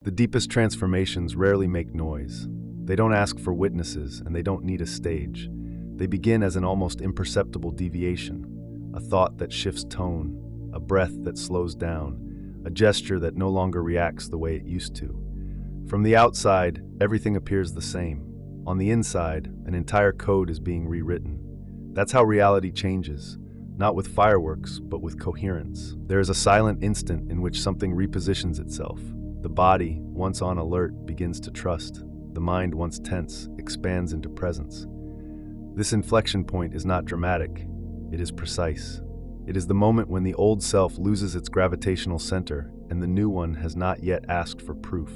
The deepest transformations rarely make noise. They don't ask for witnesses, and they don't need a stage. They begin as an almost imperceptible deviation, a thought that shifts tone, a breath that slows down, a gesture that no longer reacts the way it used to. From the outside, everything appears the same. On the inside, an entire code is being rewritten. That's how reality changes, not with fireworks, but with coherence. There is a silent instant in which something repositions itself. The body, once on alert, begins to trust. The mind, once tense, expands into presence. This inflection point is not dramatic. It is precise. It is the moment when the old self loses its gravitational center and the new one has not yet asked for proof.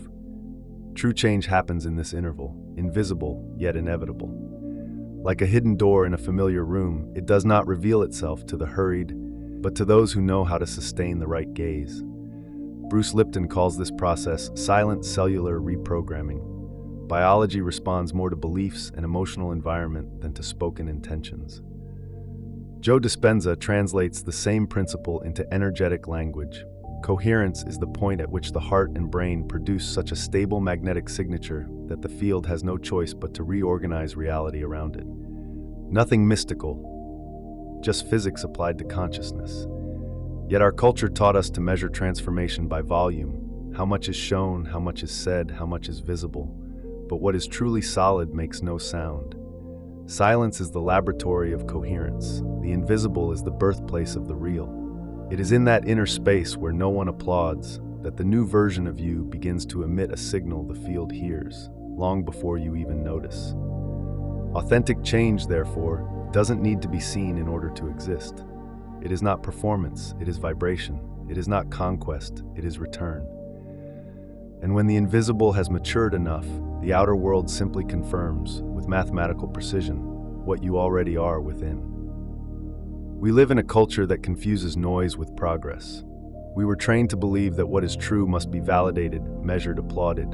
True change happens in this interval, invisible yet inevitable. Like a hidden door in a familiar room, it does not reveal itself to the hurried, but to those who know how to sustain the right gaze. Bruce Lipton calls this process silent cellular reprogramming. Biology responds more to beliefs and emotional environment than to spoken intentions. Joe Dispenza translates the same principle into energetic language. Coherence is the point at which the heart and brain produce such a stable magnetic signature that the field has no choice but to reorganize reality around it. Nothing mystical, just physics applied to consciousness. Yet our culture taught us to measure transformation by volume. How much is shown, how much is said, how much is visible. But what is truly solid makes no sound. Silence is the laboratory of coherence. The invisible is the birthplace of the real. It is in that inner space where no one applauds that the new version of you begins to emit a signal the field hears, long before you even notice. Authentic change, therefore, doesn't need to be seen in order to exist. It is not performance, it is vibration. It is not conquest, it is return. And when the invisible has matured enough, the outer world simply confirms, with mathematical precision, what you already are within. We live in a culture that confuses noise with progress. We were trained to believe that what is true must be validated, measured, applauded.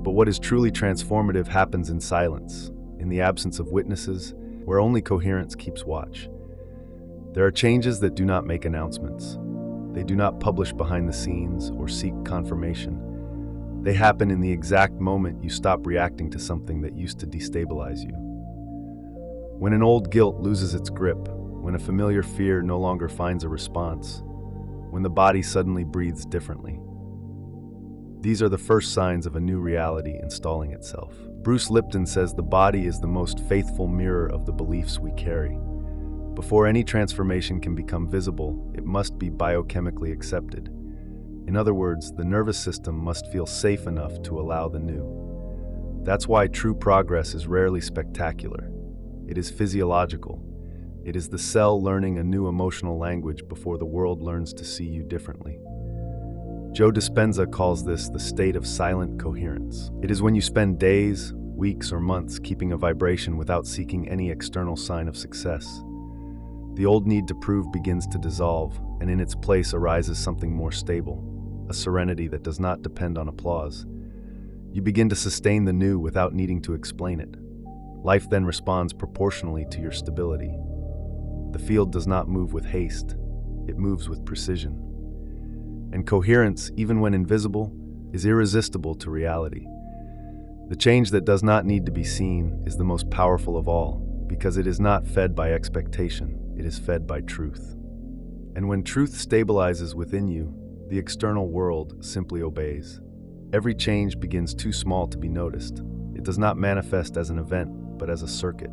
But what is truly transformative happens in silence, in the absence of witnesses, where only coherence keeps watch. There are changes that do not make announcements. They do not publish behind the scenes or seek confirmation. They happen in the exact moment you stop reacting to something that used to destabilize you. When an old guilt loses its grip, when a familiar fear no longer finds a response, when the body suddenly breathes differently. These are the first signs of a new reality installing itself. Bruce Lipton says the body is the most faithful mirror of the beliefs we carry. Before any transformation can become visible, it must be biochemically accepted. In other words, the nervous system must feel safe enough to allow the new. That's why true progress is rarely spectacular. It is physiological. It is the cell learning a new emotional language before the world learns to see you differently. Joe Dispenza calls this the state of silent coherence. It is when you spend days, weeks, or months keeping a vibration without seeking any external sign of success. The old need to prove begins to dissolve, and in its place arises something more stable, a serenity that does not depend on applause. You begin to sustain the new without needing to explain it. Life then responds proportionally to your stability. The field does not move with haste, it moves with precision. And coherence, even when invisible, is irresistible to reality. The change that does not need to be seen is the most powerful of all, because it is not fed by expectation, it is fed by truth. And when truth stabilizes within you, the external world simply obeys. Every change begins too small to be noticed. It does not manifest as an event, but as a circuit.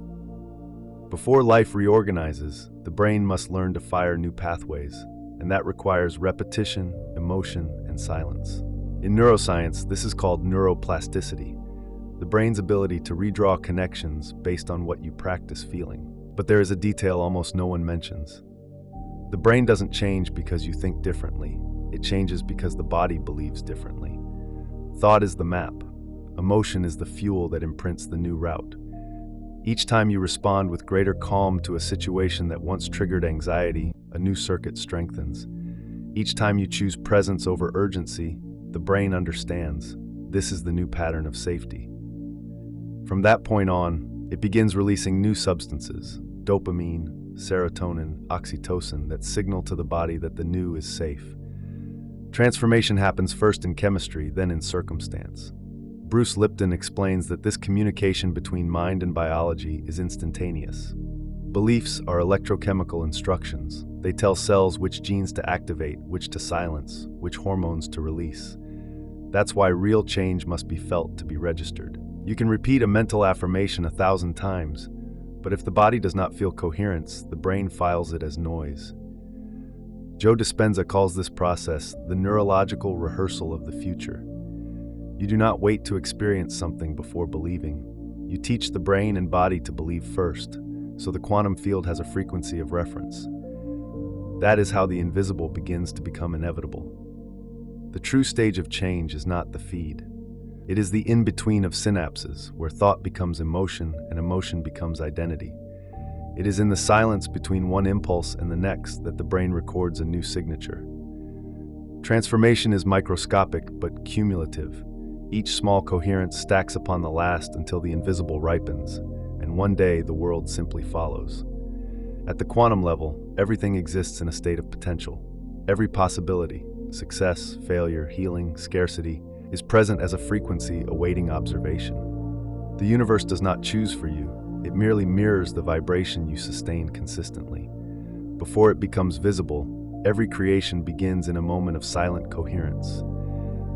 Before life reorganizes, the brain must learn to fire new pathways, and that requires repetition, emotion, and silence. In neuroscience, this is called neuroplasticity, the brain's ability to redraw connections based on what you practice feeling. But there is a detail almost no one mentions. The brain doesn't change because you think differently. It changes because the body believes differently. Thought is the map. Emotion is the fuel that imprints the new route. Each time you respond with greater calm to a situation that once triggered anxiety, a new circuit strengthens. Each time you choose presence over urgency, the brain understands. This is the new pattern of safety. From that point on, it begins releasing new substances, dopamine, serotonin, oxytocin, that signal to the body that the new is safe. Transformation happens first in chemistry, then in circumstance. Bruce Lipton explains that this communication between mind and biology is instantaneous. Beliefs are electrochemical instructions. They tell cells which genes to activate, which to silence, which hormones to release. That's why real change must be felt to be registered. You can repeat a mental affirmation 1,000 times, but if the body does not feel coherence, the brain files it as noise. Joe Dispenza calls this process the neurological rehearsal of the future. You do not wait to experience something before believing. You teach the brain and body to believe first, so the quantum field has a frequency of reference. That is how the invisible begins to become inevitable. The true stage of change is not the feed. It is the in-between of synapses, where thought becomes emotion and emotion becomes identity. It is in the silence between one impulse and the next that the brain records a new signature. Transformation is microscopic but cumulative. Each small coherence stacks upon the last until the invisible ripens, and one day the world simply follows. At the quantum level, everything exists in a state of potential. Every possibility, success, failure, healing, scarcity, is present as a frequency awaiting observation. The universe does not choose for you, it merely mirrors the vibration you sustain consistently. Before it becomes visible, every creation begins in a moment of silent coherence.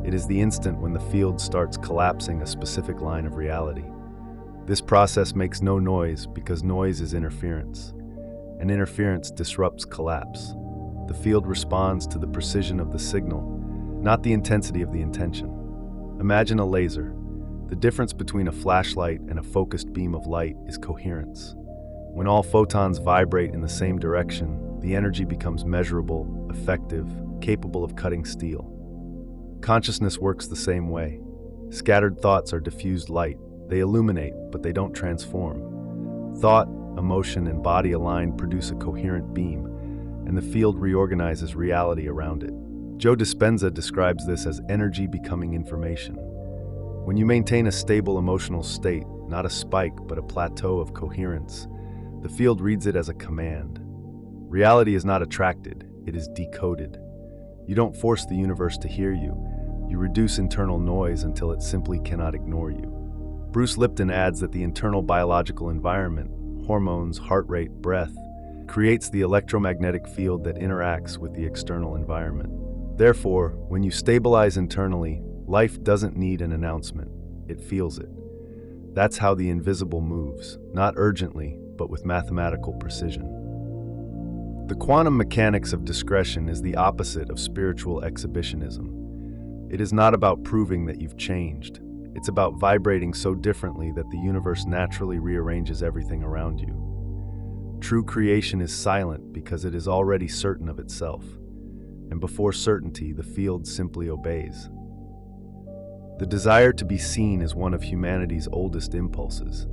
It is the instant when the field starts collapsing a specific line of reality. This process makes no noise because noise is interference, and interference disrupts collapse. The field responds to the precision of the signal, not the intensity of the intention. Imagine a laser. The difference between a flashlight and a focused beam of light is coherence. When all photons vibrate in the same direction, the energy becomes measurable, effective, capable of cutting steel. Consciousness works the same way. Scattered thoughts are diffused light. They illuminate, but they don't transform. Thought, emotion, and body aligned produce a coherent beam, and the field reorganizes reality around it. Joe Dispenza describes this as energy becoming information. When you maintain a stable emotional state, not a spike but a plateau of coherence, the field reads it as a command. Reality is not attracted, it is decoded. You don't force the universe to hear you, you reduce internal noise until it simply cannot ignore you. Bruce Lipton adds that the internal biological environment, hormones, heart rate, breath, creates the electromagnetic field that interacts with the external environment. Therefore, when you stabilize internally, life doesn't need an announcement, it feels it. That's how the invisible moves, not urgently, but with mathematical precision. The quantum mechanics of discretion is the opposite of spiritual exhibition. It is not about proving that you've changed. It's about vibrating so differently that the universe naturally rearranges everything around you. True creation is silent because it is already certain of itself. And before certainty, the field simply obeys. The desire to be seen is one of humanity's oldest impulses,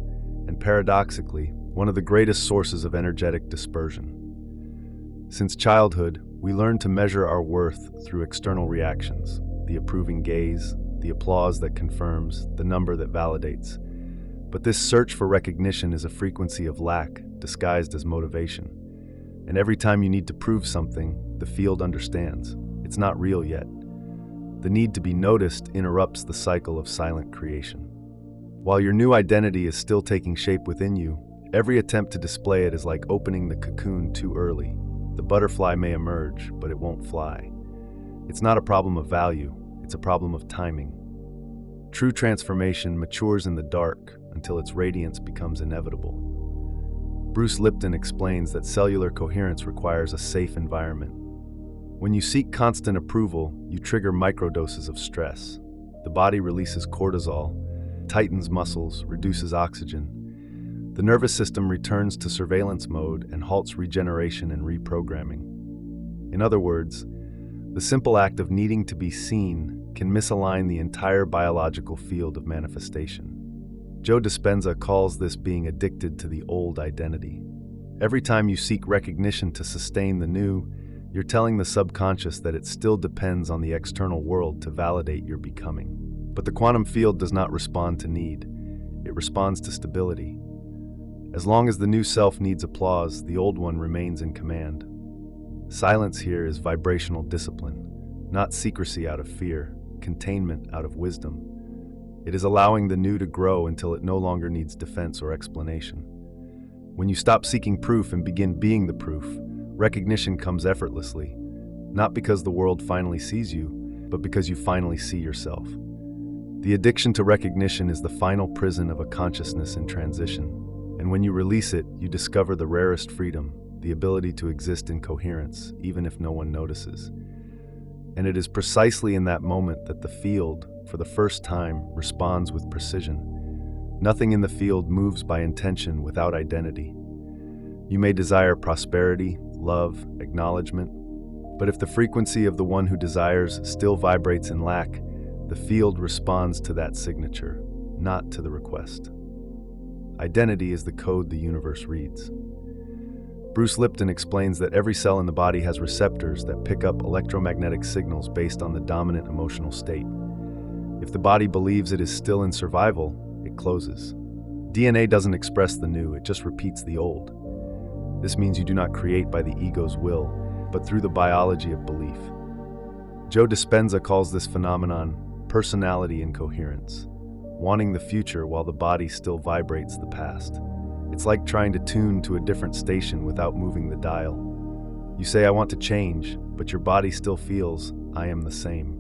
and paradoxically, one of the greatest sources of energetic dispersion. Since childhood, we learn to measure our worth through external reactions, the approving gaze, the applause that confirms, the number that validates. But this search for recognition is a frequency of lack, disguised as motivation. And every time you need to prove something, the field understands. It's not real yet. The need to be noticed interrupts the cycle of silent creation. While your new identity is still taking shape within you, every attempt to display it is like opening the cocoon too early. The butterfly may emerge, but it won't fly. It's not a problem of value, it's a problem of timing. True transformation matures in the dark until its radiance becomes inevitable. Bruce Lipton explains that cellular coherence requires a safe environment. When you seek constant approval, you trigger microdoses of stress. The body releases cortisol, tightens muscles, reduces oxygen. The nervous system returns to surveillance mode and halts regeneration and reprogramming. In other words, the simple act of needing to be seen can misalign the entire biological field of manifestation. Joe Dispenza calls this being addicted to the old identity. Every time you seek recognition to sustain the new, you're telling the subconscious that it still depends on the external world to validate your becoming. But the quantum field does not respond to need. It responds to stability. As long as the new self needs applause, the old one remains in command. Silence here is vibrational discipline, not secrecy out of fear, containment out of wisdom. It is allowing the new to grow until it no longer needs defense or explanation. When you stop seeking proof and begin being the proof, recognition comes effortlessly, not because the world finally sees you, but because you finally see yourself. The addiction to recognition is the final prison of a consciousness in transition, and when you release it, you discover the rarest freedom, the ability to exist in coherence, even if no one notices. And it is precisely in that moment that the field, for the first time, responds with precision. Nothing in the field moves by intention without identity. You may desire prosperity, love, acknowledgement, but if the frequency of the one who desires still vibrates in lack, the field responds to that signature, not to the request. Identity is the code the universe reads. Bruce Lipton explains that every cell in the body has receptors that pick up electromagnetic signals based on the dominant emotional state. If the body believes it is still in survival, it closes. DNA doesn't express the new, it just repeats the old. This means you do not create by the ego's will, but through the biology of belief. Joe Dispenza calls this phenomenon personality incoherence, wanting the future while the body still vibrates the past. It's like trying to tune to a different station without moving the dial. You say, "I want to change," but your body still feels, "I am the same."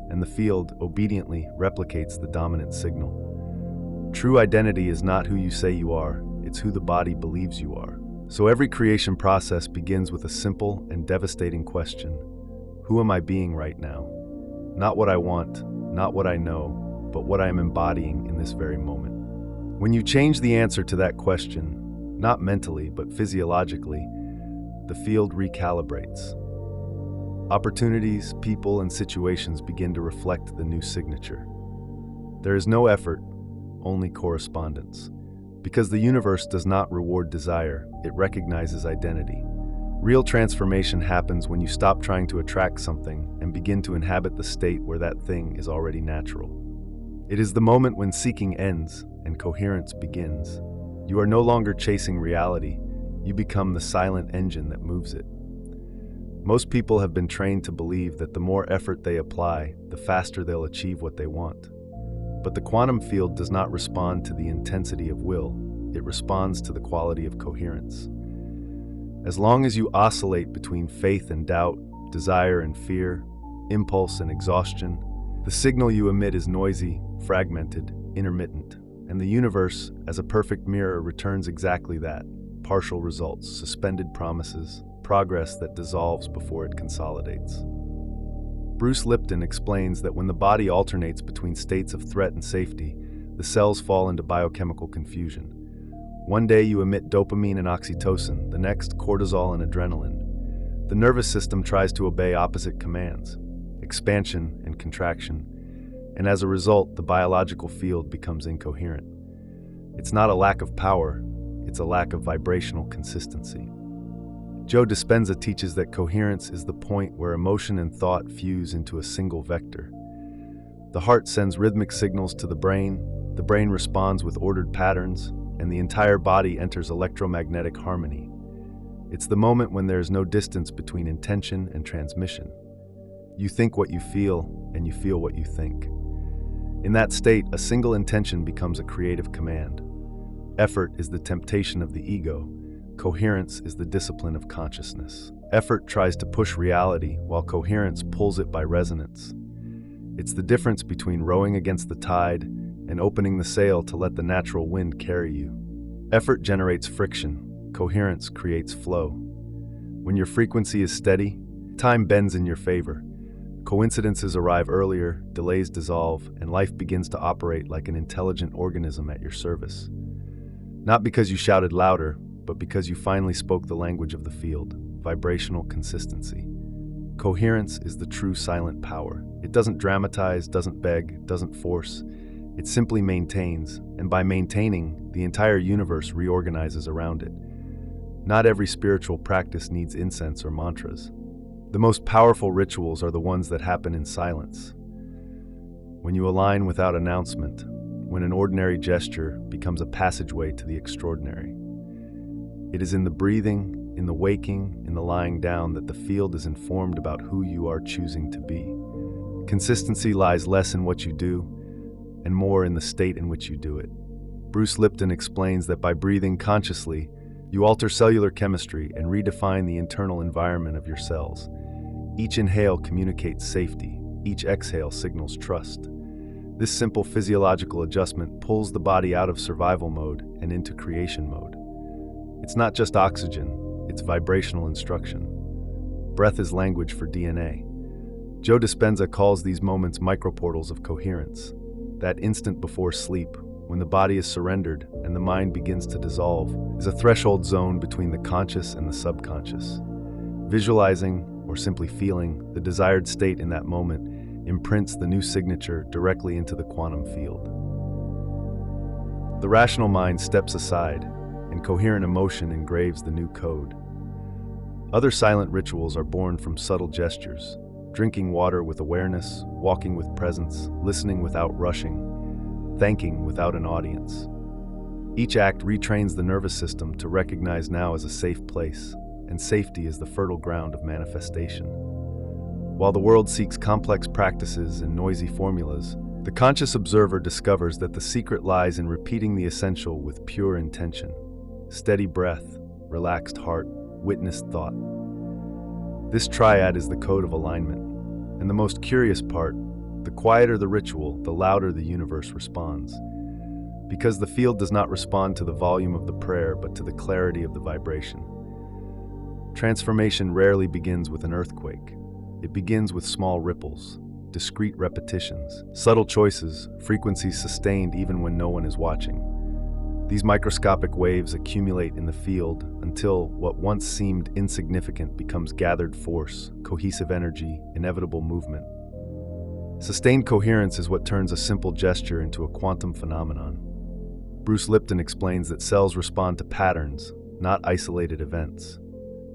And the field obediently replicates the dominant signal. True identity is not who you say you are, it's who the body believes you are. So every creation process begins with a simple and devastating question. Who am I being right now? Not what I want, not what I know, but what I am embodying in this very moment. When you change the answer to that question, not mentally but physiologically, the field recalibrates. Opportunities, people, and situations begin to reflect the new signature. There is no effort, only correspondence. Because the universe does not reward desire, it recognizes identity. Real transformation happens when you stop trying to attract something and begin to inhabit the state where that thing is already natural. It is the moment when seeking ends and coherence begins. You are no longer chasing reality, you become the silent engine that moves it. Most people have been trained to believe that the more effort they apply, the faster they'll achieve what they want. But the quantum field does not respond to the intensity of will, it responds to the quality of coherence. As long as you oscillate between faith and doubt, desire and fear, impulse and exhaustion, the signal you emit is noisy, fragmented, intermittent, and the universe, as a perfect mirror, returns exactly that: partial results, suspended promises, progress that dissolves before it consolidates. Bruce Lipton explains that when the body alternates between states of threat and safety, the cells fall into biochemical confusion. One day you emit dopamine and oxytocin, the next cortisol and adrenaline. The nervous system tries to obey opposite commands, expansion and contraction, and as a result, the biological field becomes incoherent. It's not a lack of power, it's a lack of vibrational consistency. Joe Dispenza teaches that coherence is the point where emotion and thought fuse into a single vector. The heart sends rhythmic signals to the brain responds with ordered patterns, and the entire body enters electromagnetic harmony. It's the moment when there is no distance between intention and transmission. You think what you feel, and you feel what you think. In that state, a single intention becomes a creative command. Effort is the temptation of the ego. Coherence is the discipline of consciousness. Effort tries to push reality, while coherence pulls it by resonance. It's the difference between rowing against the tide and opening the sail to let the natural wind carry you. Effort generates friction. Coherence creates flow. When your frequency is steady, time bends in your favor. Coincidences arrive earlier, delays dissolve, and life begins to operate like an intelligent organism at your service. Not because you shouted louder, but because you finally spoke the language of the field, vibrational consistency. Coherence is the true silent power. It doesn't dramatize, doesn't beg, doesn't force. It simply maintains, and by maintaining, the entire universe reorganizes around it. Not every spiritual practice needs incense or mantras. The most powerful rituals are the ones that happen in silence. When you align without announcement, when an ordinary gesture becomes a passageway to the extraordinary. It is in the breathing, in the waking, in the lying down, that the field is informed about who you are choosing to be. Consistency lies less in what you do and more in the state in which you do it. Bruce Lipton explains that by breathing consciously, you alter cellular chemistry and redefine the internal environment of your cells. Each inhale communicates safety. Each exhale signals trust. This simple physiological adjustment pulls the body out of survival mode and into creation mode. It's not just oxygen, it's vibrational instruction. Breath is language for DNA. Joe Dispenza calls these moments microportals of coherence. That instant before sleep, when the body is surrendered and the mind begins to dissolve, is a threshold zone between the conscious and the subconscious. Visualizing, or simply feeling, the desired state in that moment imprints the new signature directly into the quantum field. The rational mind steps aside, and coherent emotion engraves the new code. Other silent rituals are born from subtle gestures: drinking water with awareness, walking with presence, listening without rushing, thanking without an audience. Each act retrains the nervous system to recognize now as a safe place, and safety is the fertile ground of manifestation. While the world seeks complex practices and noisy formulas, the conscious observer discovers that the secret lies in repeating the essential with pure intention. Steady breath, relaxed heart, witnessed thought. This triad is the code of alignment. And the most curious part, the quieter the ritual, the louder the universe responds. Because the field does not respond to the volume of the prayer, but to the clarity of the vibration. Transformation rarely begins with an earthquake. It begins with small ripples, discrete repetitions, subtle choices, frequencies sustained even when no one is watching. These microscopic waves accumulate in the field until what once seemed insignificant becomes gathered force, cohesive energy, inevitable movement. Sustained coherence is what turns a simple gesture into a quantum phenomenon. Bruce Lipton explains that cells respond to patterns, not isolated events.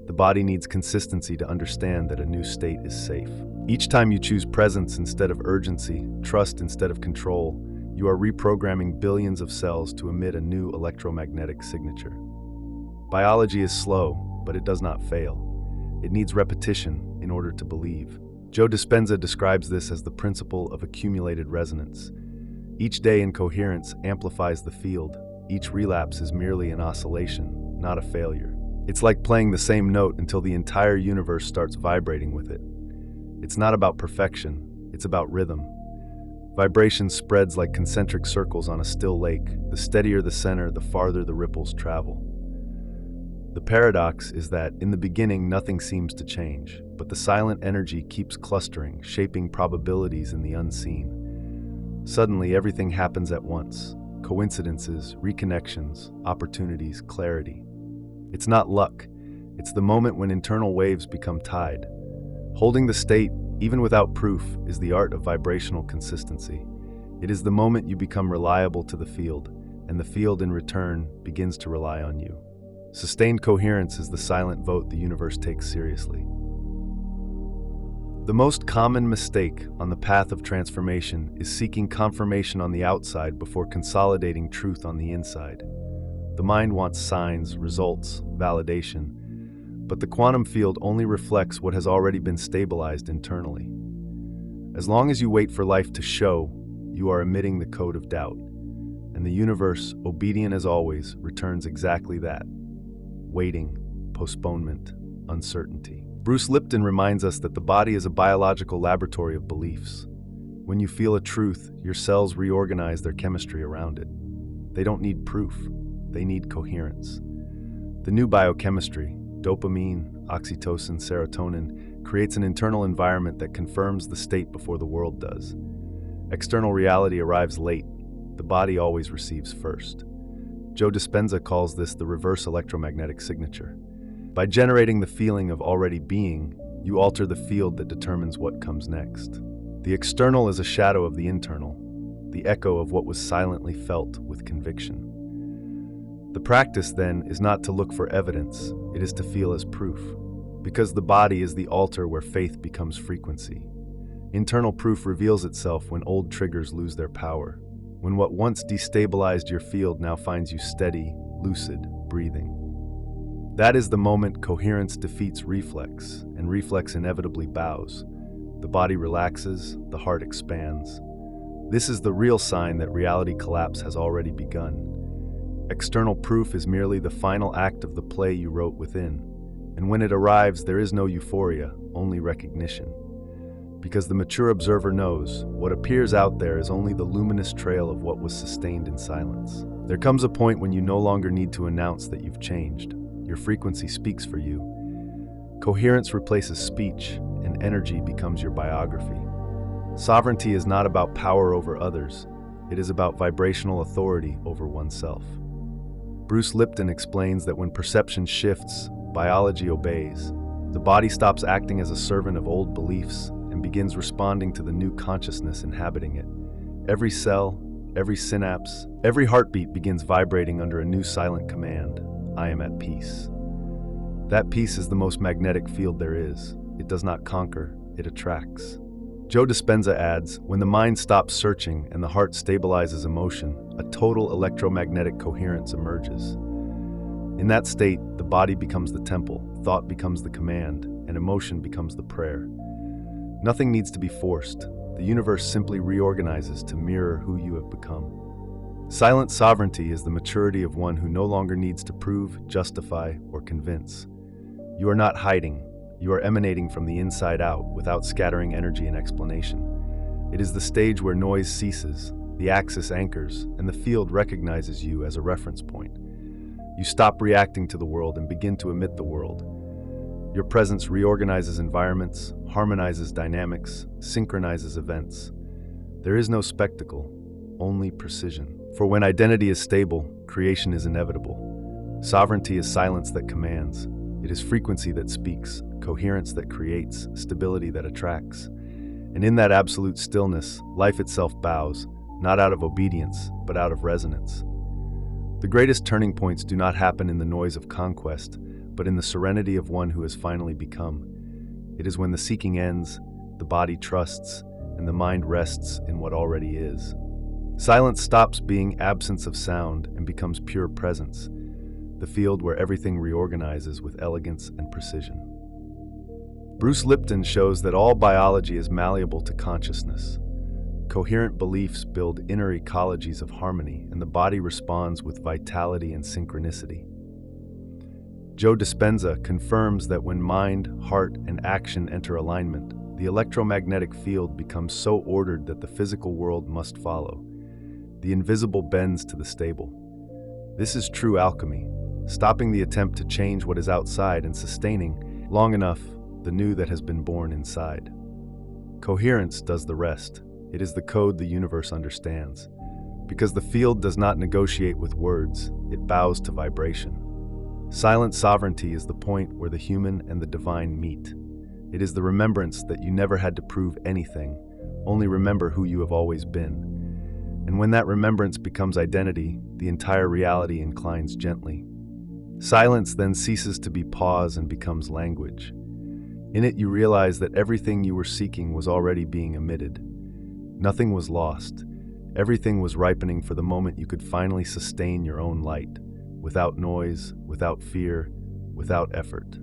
The body needs consistency to understand that a new state is safe. Each time you choose presence instead of urgency, trust instead of control, you are reprogramming billions of cells to emit a new electromagnetic signature. Biology is slow, but it does not fail. It needs repetition in order to believe. Joe Dispenza describes this as the principle of accumulated resonance. Each day in coherence amplifies the field. Each relapse is merely an oscillation, not a failure. It's like playing the same note until the entire universe starts vibrating with it. It's not about perfection, it's about rhythm. Vibration spreads like concentric circles on a still lake. The steadier the center, the farther the ripples travel. The paradox is that, in the beginning, nothing seems to change, but the silent energy keeps clustering, shaping probabilities in the unseen. Suddenly, everything happens at once. Coincidences, reconnections, opportunities, clarity. It's not luck. It's the moment when internal waves become tied. Holding the state, even without proof, is the art of vibrational consistency. It is the moment you become reliable to the field, and the field in return begins to rely on you. Sustained coherence is the silent vote the universe takes seriously. The most common mistake on the path of transformation is seeking confirmation on the outside before consolidating truth on the inside. The mind wants signs, results, validation, but the quantum field only reflects what has already been stabilized internally. As long as you wait for life to show, you are emitting the code of doubt, and the universe, obedient as always, returns exactly that: waiting, postponement, uncertainty. Bruce Lipton reminds us that the body is a biological laboratory of beliefs. When you feel a truth, your cells reorganize their chemistry around it. They don't need proof. They need coherence. The new biochemistry, dopamine, oxytocin, serotonin, creates an internal environment that confirms the state before the world does. External reality arrives late. The body always receives first. Joe Dispenza calls this the reverse electromagnetic signature. By generating the feeling of already being, you alter the field that determines what comes next. The external is a shadow of the internal, the echo of what was silently felt with conviction. The practice, then, is not to look for evidence, it is to feel as proof, because the body is the altar where faith becomes frequency. Internal proof reveals itself when old triggers lose their power, when what once destabilized your field now finds you steady, lucid, breathing. That is the moment coherence defeats reflex, and reflex inevitably bows. The body relaxes, the heart expands. This is the real sign that reality collapse has already begun. External proof is merely the final act of the play you wrote within, and when it arrives, there is no euphoria, only recognition. Because the mature observer knows, what appears out there is only the luminous trail of what was sustained in silence. There comes a point when you no longer need to announce that you've changed. Your frequency speaks for you. Coherence replaces speech, and energy becomes your biography. Sovereignty is not about power over others. It is about vibrational authority over oneself. Bruce Lipton explains that when perception shifts, biology obeys. The body stops acting as a servant of old beliefs and begins responding to the new consciousness inhabiting it. Every cell, every synapse, every heartbeat begins vibrating under a new silent command: I am at peace. That peace is the most magnetic field there is. It does not conquer, it attracts. Joe Dispenza adds, when the mind stops searching and the heart stabilizes emotion, a total electromagnetic coherence emerges. In that state, the body becomes the temple, thought becomes the command, and emotion becomes the prayer. Nothing needs to be forced. The universe simply reorganizes to mirror who you have become. Silent sovereignty is the maturity of one who no longer needs to prove, justify, or convince. You are not hiding. You are emanating from the inside out without scattering energy and explanation. It is the stage where noise ceases, the axis anchors, and the field recognizes you as a reference point. You stop reacting to the world and begin to emit the world. Your presence reorganizes environments, harmonizes dynamics, synchronizes events. There is no spectacle, only precision. For when identity is stable, creation is inevitable. Sovereignty is silence that commands. It is frequency that speaks, coherence that creates, stability that attracts. And in that absolute stillness, life itself bows, not out of obedience, but out of resonance. The greatest turning points do not happen in the noise of conquest, but in the serenity of one who has finally become. It is when the seeking ends, the body trusts, and the mind rests in what already is. Silence stops being absence of sound and becomes pure presence, the field where everything reorganizes with elegance and precision. Bruce Lipton shows that all biology is malleable to consciousness. Coherent beliefs build inner ecologies of harmony, and the body responds with vitality and synchronicity. Joe Dispenza confirms that when mind, heart, and action enter alignment, the electromagnetic field becomes so ordered that the physical world must follow. The invisible bends to the stable. This is true alchemy, stopping the attempt to change what is outside and sustaining, long enough, the new that has been born inside. Coherence does the rest. It is the code the universe understands. Because the field does not negotiate with words, it bows to vibration. Silent sovereignty is the point where the human and the divine meet. It is the remembrance that you never had to prove anything, only remember who you have always been. And when that remembrance becomes identity, the entire reality inclines gently. Silence then ceases to be pause and becomes language. In it you realize that everything you were seeking was already being emitted. Nothing was lost. Everything was ripening for the moment you could finally sustain your own light, without noise, without fear, without effort.